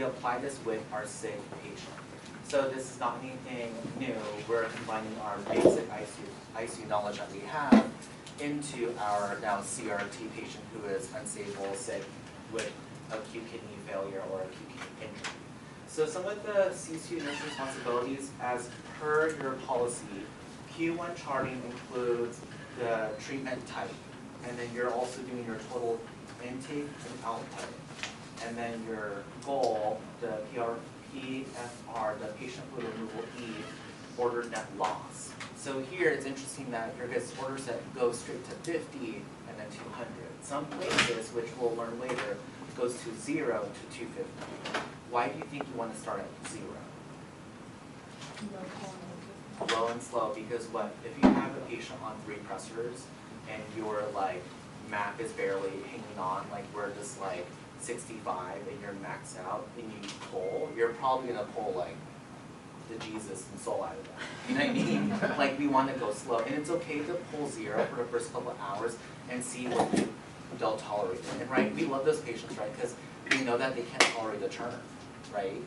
we apply this with our sick patient. So this is not anything new. We're combining our basic ICU knowledge that we have into our now CRRT patient who is unstable, sick, with acute kidney failure or acute kidney injury. So some of the CCU nurse responsibilities as per your policy, Q1 charting includes the treatment type, and then you're also doing your total intake and output. And then your goal, the PFR, the patient fluid removal E, ordered net loss. So here it's interesting that your guys' order set goes straight to 50 and then 200. Some places, which we'll learn later, goes to 0 to 250. Why do you think you want to start at 0? Low and slow, because what? If you have a patient on 3 pressors and your like map is barely hanging on, like we're just like 65 and you're maxed out and you pull, you're probably gonna pull like the Jesus and soul out of that. You know what I mean? Like we want to go slow, and it's okay to pull 0 for the first couple of hours and see what they'll tolerate. And right, we love those patients, right? Because we know that they can't tolerate the turn, right?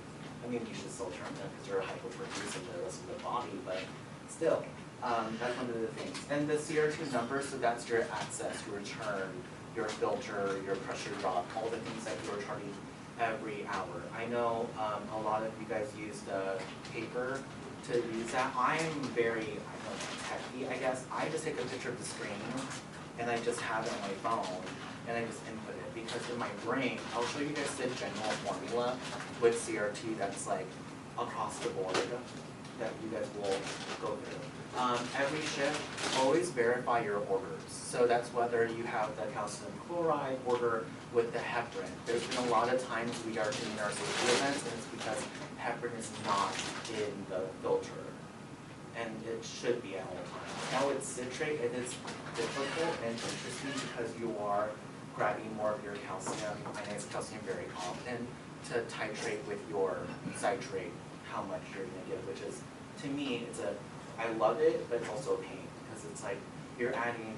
I mean, you should still turn them because you're hypoperfusing the rest of the body, but still, that's one of the things. And the CRRT number, so that's your access, your return, your filter, your pressure drop, all the things that you're charting every hour. I know a lot of you guys use the paper to use that. I'm very, I don't know, techy, I guess. I just take a picture of the screen and I just have it on my phone and I just input it, because in my brain, I'll show you guys the general formula with CRRT that's like across the board that you guys will go through. Every shift, always verify your orders. So that's whether you have the calcium chloride order with the heparin. There's been a lot of times we are doing our safety events, and it's because heparin is not in the filter. And it should be at all times. Now with citrate, it is difficult and interesting because you are grabbing more of your calcium, ionized calcium very often, to titrate with your citrate, how much you're going to give, which is, to me, I love it, but it's also a pain, because it's like you're adding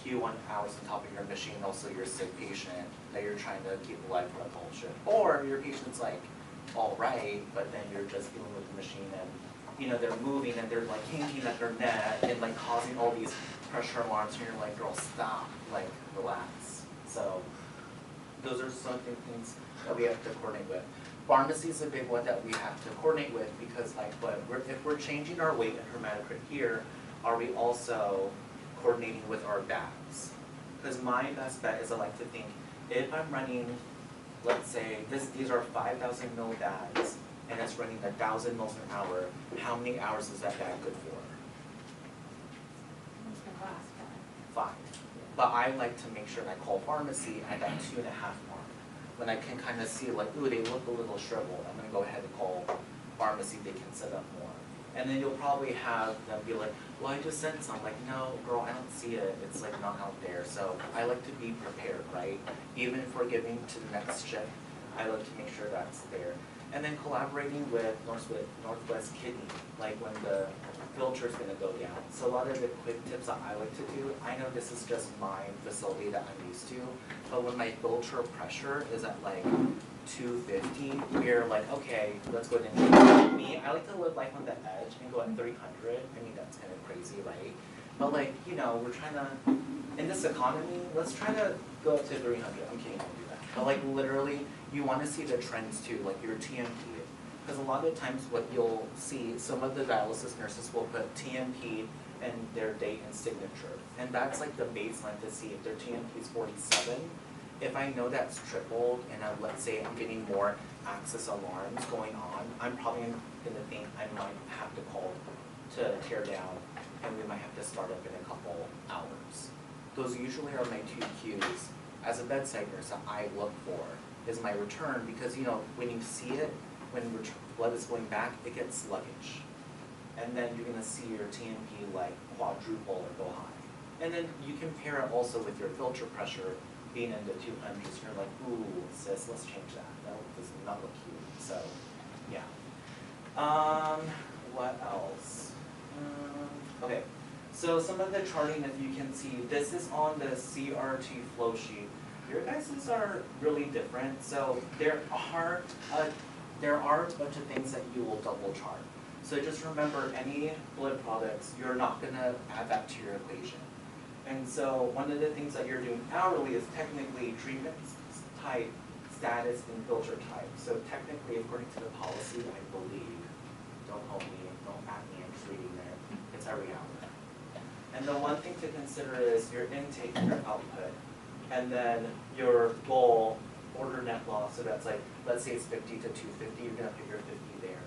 Q1 hours on top of your machine, also your sick patient that you're trying to keep alive for that bullshit. Or your patient's like, all right, but then you're just dealing with the machine and, you know, they're moving and they're like hanging at their neck and like causing all these pressure alarms, and you're like, girl, stop, like, relax. So those are some things that we have to coordinate with. Pharmacy is a big one that we have to coordinate with, because like if we're changing our weight and hematocrit here, are we also coordinating with our bags? Because my best bet is I like to think, if I'm running, let's say these are 5,000 ml bags and it's running 1,000 ml an hour, how many hours is that bag good for? 5. But I like to make sure, and I call pharmacy at that 2.5 mark. When I can kind of see like, ooh, they look a little shriveled, I'm gonna go ahead and call pharmacy, they can set up more. And then you'll probably have them be like, well, I just sent some. Like, no, girl, I don't see it. It's like not out there. So I like to be prepared, right? Even if we're giving to the next shift, I like to make sure that's there. And then collaborating with Northwest Kidney, like when the filter is going to go down. So a lot of the quick tips that I like to do, I know this is just my facility that I'm used to, but when my filter pressure is at like 250, we're like, okay, let's go ahead and me, I like to live life on the edge and go at 300. I mean, that's kind of crazy, right? But like, you know, we're trying to, in this economy, let's try to go up to 300. I'm kidding, don't do that. But like literally, you want to see the trends too, like your TMP. Because a lot of times what you'll see, some of the dialysis nurses will put TMP and their date and signature. And that's like the baseline to see if their TMP is 47. If I know that's tripled and let's say I'm getting more access alarms going on, I'm probably going to think I might have to call to tear down, and we might have to start up in a couple hours. Those usually are my 2 cues as a bedside nurse that I look for, is my return, because you know, when you see it, when blood is going back, it gets sluggish. And then you're going to see your TMP like quadruple or go high. And then you compare it also with your filter pressure being in the 200s, and you're like, ooh, sis, let's change that. That does not look cute. So, yeah. What else? Okay, so some of the charting, if you can see, this is on the CRRT flow sheet. Your guys' are really different. So there are are a bunch of things that you will double chart. So just remember, any blood products, you're not gonna add that to your equation. And so one of the things that you're doing hourly is technically treatment type, status, and filter type. So technically, according to the policy, I believe, don't hold me, don't at me, I'm just reading there, it's every hour. And the one thing to consider is your intake and your output. And then your goal, order net loss, so that's like, let's say it's 50 to 250, you're gonna put your 50 there.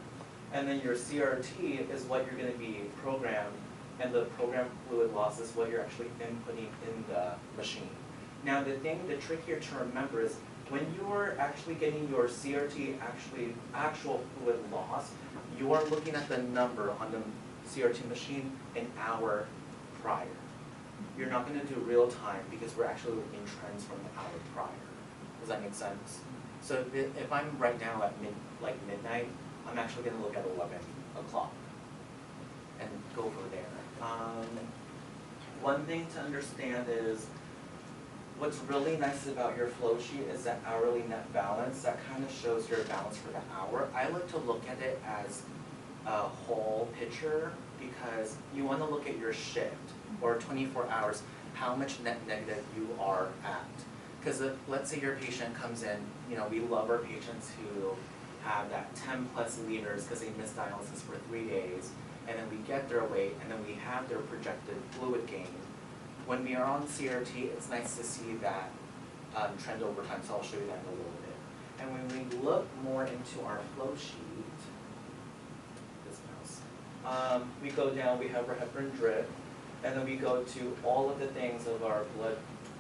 And then your CRT is what you're gonna be programmed, and the program fluid loss is what you're actually inputting in the machine. Now the trick here to remember is, when you are actually getting your CRT actual fluid loss, you are looking at the number on the CRT machine an hour prior. You're not going to do real time because we're actually looking trends from the hour prior. Does that make sense? So if I'm right now at midnight, I'm actually going to look at 11 o'clock and go from there. One thing to understand is, what's really nice about your flow sheet is that hourly net balance. That kind of shows your balance for the hour. I like to look at it as a whole picture because you want to look at your shift or 24 hours, how much net negative you are at. Because let's say your patient comes in, we love our patients who have that 10 plus liters because they missed dialysis for 3 days, and then we get their weight, and then we have their projected fluid gain. When we are on CRT, it's nice to see that trend over time, so I'll show you that in a little bit. And when we look more into our flow sheet, this mouse, we go down, we have our heparin drip, and then we go to all of the things of our blood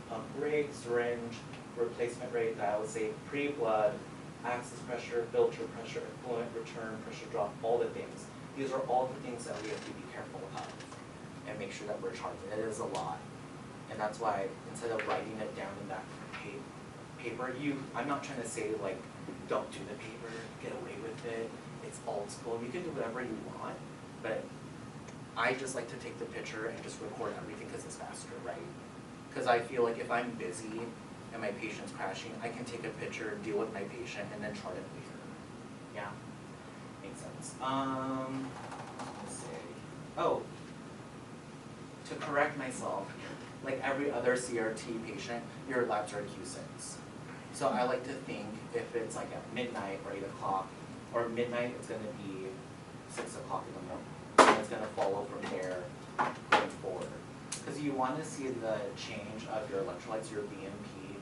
pump rate, syringe, replacement rate, dialysate, pre-blood, access pressure, filter pressure, effluent return, pressure drop, all the things. These are all the things that we have to be careful of and make sure that we're charting. It is a lot. And that's why instead of writing it down in that paper, I'm not trying to say like, don't do the paper, get away with it, it's old school. You can do whatever you want, but I just like to take the picture and just record everything because it's faster, right? Because I feel like if I'm busy and my patient's crashing, I can take a picture, deal with my patient, and then chart it later. Yeah? Makes sense. Let's see. Oh, to correct myself, like every other CRT patient, your labs are Q6. So I like to think if it's like at midnight or 8 o'clock, or midnight, it's going to be 6 o'clock in the morning. And it's going to follow from there going forward. Because you want to see the change of your electrolytes, your VMP.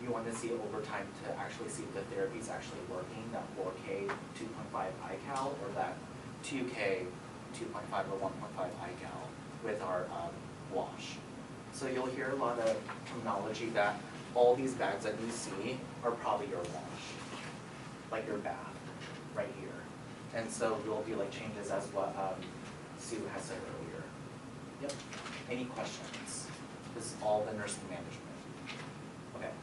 You want to see it over time to actually see if the therapy is actually working, that 4K 2.5 iCal or that 2K 2.5 or 1.5 iCal with our wash. So you'll hear a lot of terminology that all these bags that you see are probably your wash, like your bath right here. And so there will be like changes as what Sue has said earlier. Yep. Any questions? This is all the nursing management. Okay.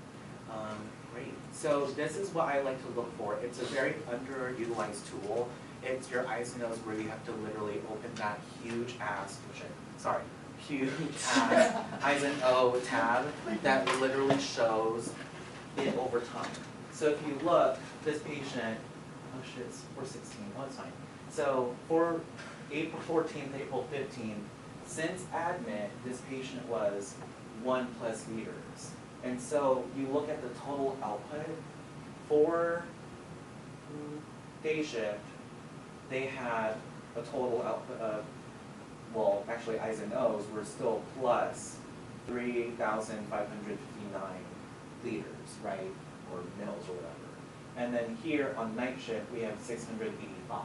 Great. So this is what I like to look for. It's a very underutilized tool. It's your eyes and nose where you have to literally open that huge ass eyes and O tab that literally shows it over time. So if you look, this patient, oh shit, it's 416, oh it's fine. So for April 14th, April 15th, since admit, this patient was 1+ liters. And so you look at the total output for day shift, they had a total output of, well, actually eyes and O's were still plus 3,559 liters, right? Or mils or whatever. And then here on night shift, we have 685.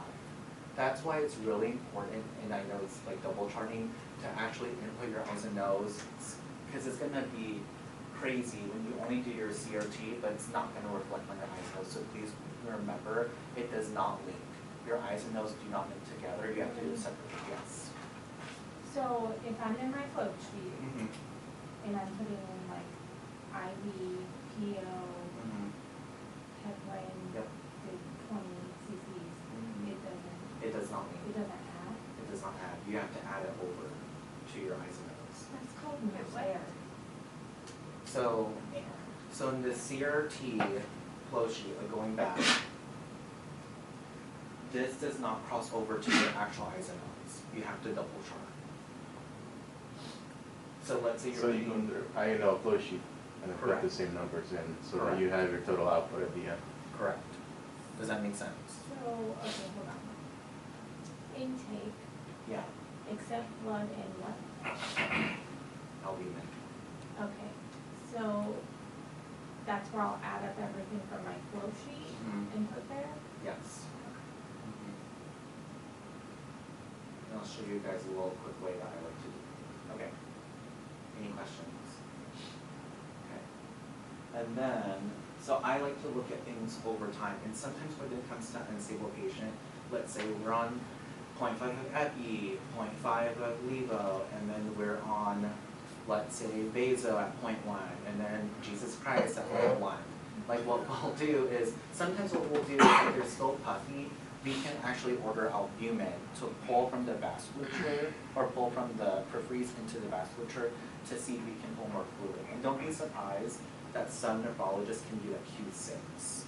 That's why it's really important, and I know it's like double charting, to actually input your eyes and nose, because it's gonna be crazy when you only do your CRT, but it's not gonna reflect on your eyes and nose. So please remember, it does not link. Your eyes and nose do not link together. You have to do it separately. Yes. So if I'm in my flow sheet and I'm putting in like IV, PO, heparin, Yep. 20 cc's, It does not link. it doesn't add. It does not add. You have to add it over to your eyes and nose. That's called where? So in the CRT flow sheet, like going back, this does not cross over to your actual isomers. You have to double chart. So let's say you're So you go through a flow sheet and then put Correct. the same numbers in so Correct. that you have your total output at the end. Correct. Does that make sense? So, okay, hold on. Intake, Yeah. except blood and what? Albumin. Okay, so that's where I'll add up everything from my flow sheet Mhm. and put there? Yes. And I'll show you guys a little quick way that I like to do it. Okay. Any questions? Okay. And then, so I like to look at things over time, and sometimes when it comes to unstable patient, let's say we're on 0.5 of epi, 0.5 of levo, and then we're on, let's say, vaso at 0.1, and then Jesus Christ at 0.1. Like what we'll do is, sometimes what we'll do is if they're still puffy, we can actually order albumin to pull from the vasculature or pull from the peripheries into the vasculature to see if we can pull more fluid. And don't be surprised that some nephrologists can do that Q6.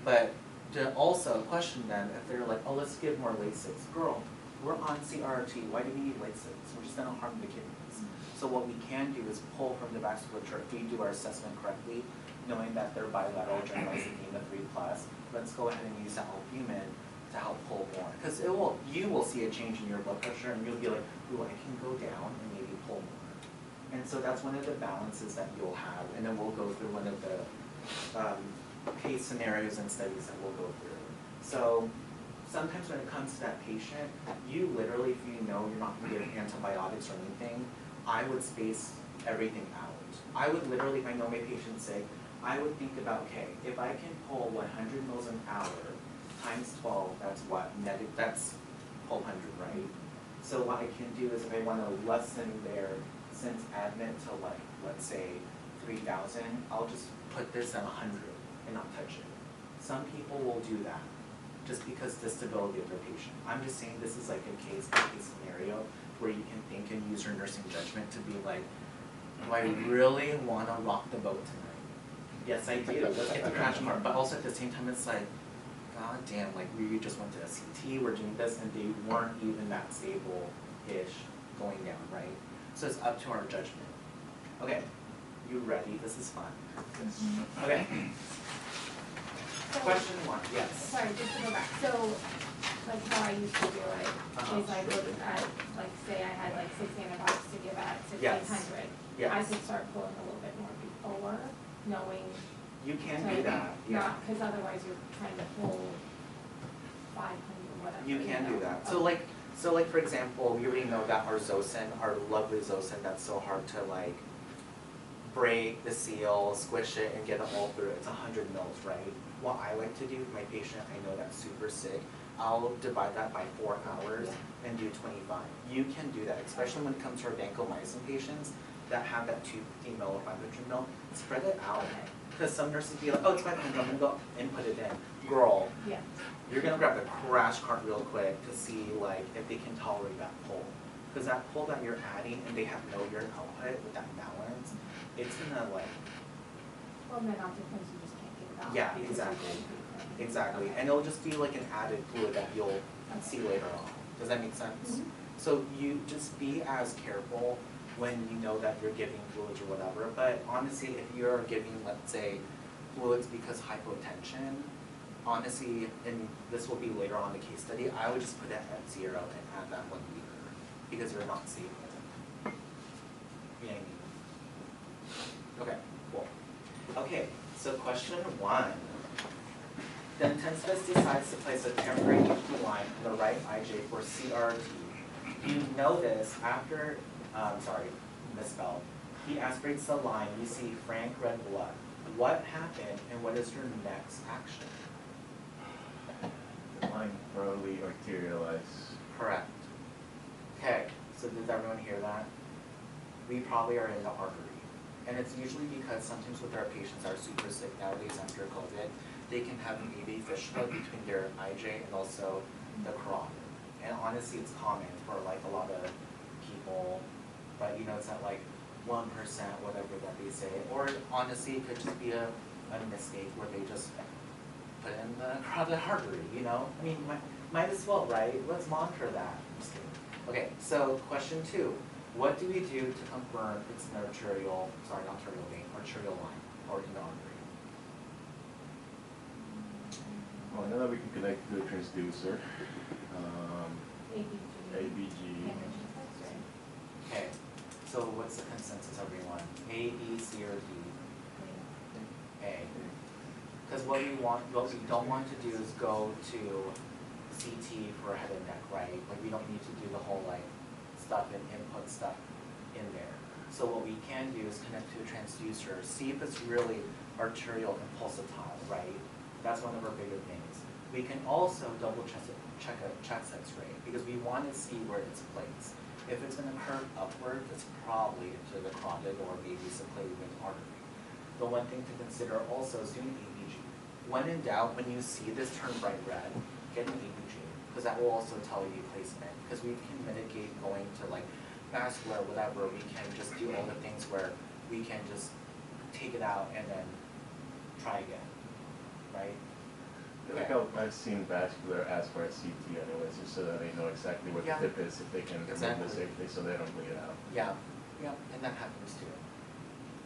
But to also question them if they're like, oh, let's give more Lasix. Girl, we're on CRRT, why do we need Lasix? We're just gonna harm the kidneys. So what we can do is pull from the vasculature if we do our assessment correctly, knowing that they're bilateral generalized edema 3+, let's go ahead and use that albumin to help pull more. Because you will see a change in your blood pressure and you'll be like, ooh, I can go down and maybe pull more. And so that's one of the balances that you'll have, and then we'll go through one of the case scenarios and studies that we'll go through. So sometimes when it comes to that patient, you literally, if you know you're not going to give antibiotics or anything, I would space everything out. I would literally, if I know my patient's sick, I would think about, okay, if I can pull 100 mils an hour times 12, that's what? That's 1,200, right? So what I can do is if I want to lessen their sense admit to like, let's say 3,000, I'll just put this at 100 and not touch it. Some people will do that just because the stability of their patient. I'm just saying this is like a case-by-case scenario where you can think and use your nursing judgment to be like, do I really want to rock the boat tonight? Yes, I do. Let's get the crash cart. But also at the same time, it's like, god damn, like we just went to a CT, we're doing this, and they weren't even that stable-ish going down, right? So it's up to our judgment. Okay, you ready? This is fun. Okay. So, Question 1, yes. sorry, just to go back, so, like how I used to do it, is I look at, like, say I had like 6 antibiotics to give at 1,600. Yes. I could start pulling a little bit more before, knowing. You can do that, yeah. Not, because otherwise you're trying to pull 500 or whatever. You can know. do that. So like for example, we already know that our Zosyn, our lovely Zosyn, that's so hard to like break the seal, squish it, and get it all through. It's 100 mils, right? What I like to do with my patient, I know that's super sick, I'll divide that by 4 hours and do 25. You can do that, especially when it comes to our vancomycin patients that have that 250 mil or 500 mil. Spread it out. Because some nurses be like, oh, it's 500, I'm gonna go and put it in. Girl, Yeah. you're gonna grab the crash cart real quick to see like if they can tolerate that pull. Because that pull that you're adding and they have no urine output with that balance, it's gonna like. Well, then oftentimes you just can't get it out. Yeah, because exactly. you're getting- Exactly. And it'll just be like an added fluid that you'll see later on. Does that make sense? Mhm. So you just be as careful when you know that you're giving fluids or whatever. But honestly, if you're giving, let's say, fluids because hypotension, honestly, and this will be later on in the case study, I would just put it at 0 and add that 1 liter because you're not safe with it. You know what I mean? Okay, cool. Okay, so question 1. The intensivist decides to place a temporary HP line in the right IJ for CRRT. You notice after, sorry, misspelled. He aspirates the line, you see frank red blood. What happened and what is your next action? The line probably arterialized. Correct. Okay, so does everyone hear that? We probably are in the artery. And it's usually because sometimes with our patients that are super sick nowadays after COVID, they can have an AV fistula between their IJ and also the carotid. And honestly, it's common for like a lot of people, but you know, it's not like 1%, whatever that they say. Or honestly, it could just be a mistake where they just put put in the carotid artery, you know? I mean, might as well, right? Let's monitor that. Just kidding. Okay, so question 2. What do we do to confirm it's an arterial, sorry, not arterial vein, arterial line, or in the artery? Well, I know that we can connect to a transducer. ABG. ABG. Okay, so what's the consensus, everyone? A, B, C, or D? A. Because what we don't want to do is go to CT for head and neck, right? Like we don't need to do the whole like stuff and input stuff in there. So what we can do is connect to a transducer, see if it's really arterial and pulsatile, right? That's one of our bigger things. We can also double check a chest X-ray because we want to see where it's placed. If it's going to curve upward, it's probably into the carotid or maybe subclavian artery. The one thing to consider also is doing ABG. When in doubt, when you see this turn bright red, get an ABG because that will also tell you placement. Because we can mitigate going to like vascular, whatever. We can just do all the things where we can just take it out and then try again, right? Like I've seen vascular as far as CT anyways, just so that they know exactly where the tip is, if they can remove it safely so they don't bleed out. Yeah, yeah, and that happens too.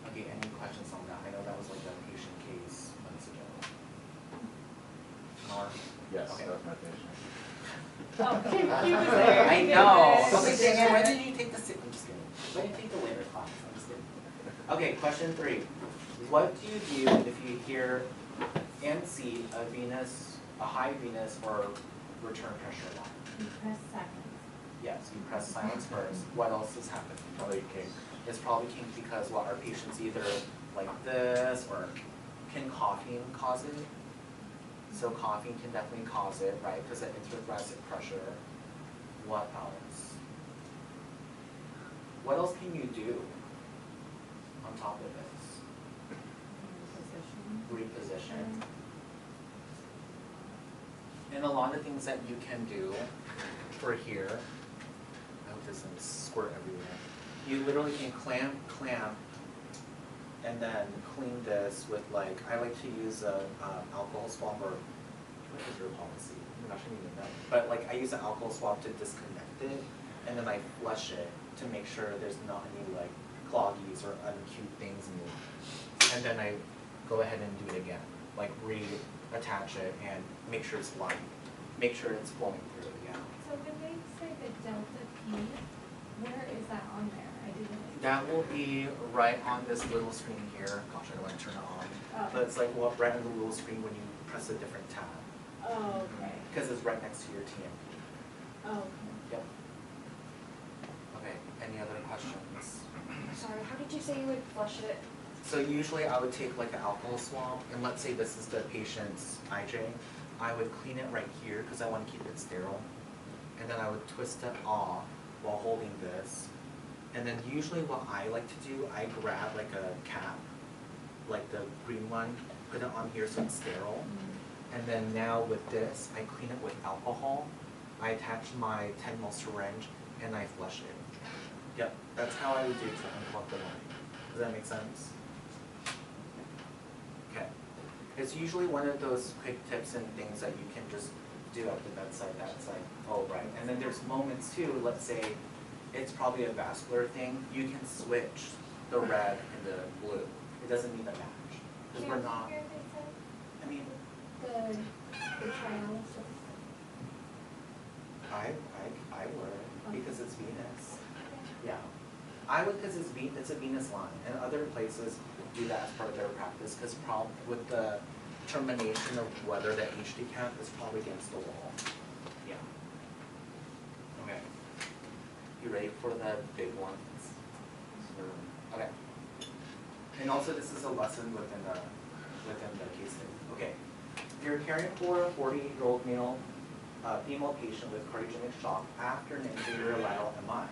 Okay, any questions on that? I know that was like a patient case months ago. Mark? Yes, Okay. that was my patient. Oh, he was there. I He know. did I'm it. thinking, when did you take the I'm just kidding. When did you take the later class? I'm just kidding. Okay, question 3. What do you do if you hear and see a high venous or return pressure line? You press second. Yes, you press silence first. What else is happening? Probably kink. It's probably kink because what our patients either like this or can coughing cause it? So coughing can definitely cause it, right? Because of intrathoracic pressure. What else? What else can you do on top of this? Reposition. And a lot of things that you can do for here, I hope this doesn't squirt everywhere. You literally can clamp, and then clean this with like, I like to use a alcohol swab or, what is your policy? I shouldn't even know. But like I use an alcohol swab to disconnect it, and then I flush it to make sure there's not any like cloggies or uncute things in it. And then I go ahead and do it again, like reattach it and make sure it's lined, make sure it's flowing through, yeah. So when they say the delta P, where is that on there? I didn't. That will be right on this little screen here. Gosh, I don't want to turn it on. Oh. But it's like right on the little screen when you press a different tab. Oh, okay. Because it's right next to your TMP. Oh, okay. Yep. Okay, any other questions? Sorry, how did you say you would flush it? So usually I would take like an alcohol swab, and let's say this is the patient's IJ. I would clean it right here because I want to keep it sterile. And then I would twist it off while holding this. And then usually what I like to do, I grab like a cap, like the green one, put it on here so it's sterile. And then now with this, I clean it with alcohol. I attach my 10 ml syringe and I flush it. Yep, that's how I would do to unplug the line. Does that make sense? Okay. It's usually one of those quick tips and things that you can just do at the bedside that's like, oh right. And then there's moments too, let's say it's probably a vascular thing, you can switch the red and the blue. It doesn't need a match. Because we're not, I mean, The trialysis. I would, because it's Venus. Yeah. I would because it's a Venus line, and other places do that as part of their practice because with the termination of whether the HD cap is probably against the wall. Yeah. Okay. You ready for the big ones? Okay. And also this is a lesson within the case study. Okay. You're caring for a 48-year-old female patient with cardiogenic shock after an anterior lateral MI.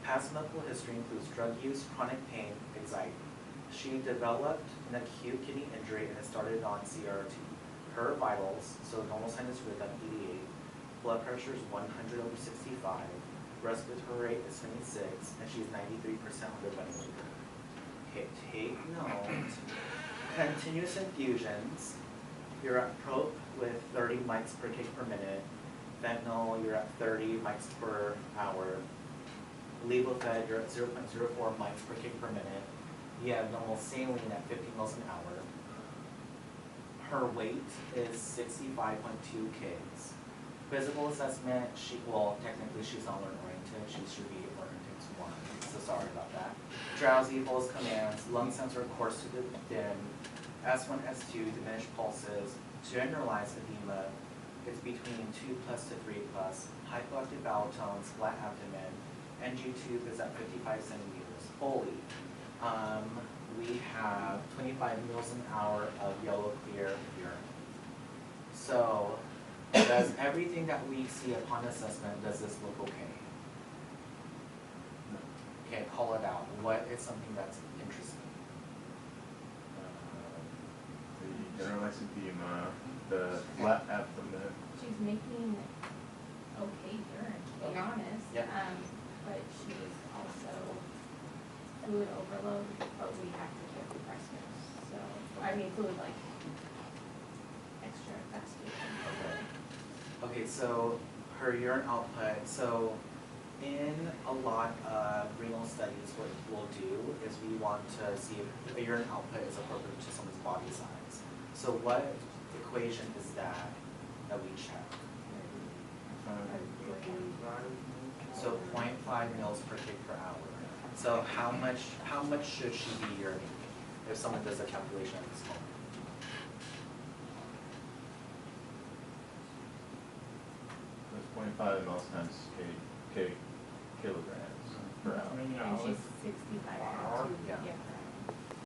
Past medical history includes drug use, chronic pain, anxiety. She developed an acute kidney injury and has started on CRRT. Her vitals, so normal sinus rhythm 88, blood pressure is 100/65, respiratory rate is 26, and she's 93% under ventilator. Okay, take note. Continuous infusions. You're at with 30 mics per kg per minute. Fentanyl, you're at 30 mics per hour. Levofed, you're at 0.04 mics per kg per minute. You have normal saline at 50 mils an hour. Her weight is 65.2 kgs. Physical assessment, technically she's not learn oriented. She should be oriented to 1, so sorry about that. Drowsy, pulse commands, lung sensor coarse to the thin, S1, S2, diminished pulses, generalized edema, it's between 2+ to 3+, hypoactive bowel tones, flat abdomen, NG tube is at 55 centimeters, fully. We have 25 mils an hour of yellow clear urine. So, does everything that we see upon assessment, does this look okay? Okay, call it out. What is something that's interesting? The generalized edema, the flat abdomen. She's making okay urine, to be honest. Yep. But she's also fluid overload, but we have to give breast milk. So, I mean fluid like extra fasting. Okay, so her urine output, so in a lot of renal studies, what we'll do is we want to see if a urine output is appropriate to someone's body size. So what equation is that we check? So 0.5 mils per kg per hour. So how much should she be urinating if someone does a calculation at this moment? That's 0.5 mils times kilograms per hour. And she's 65 pounds. Yeah. Yeah.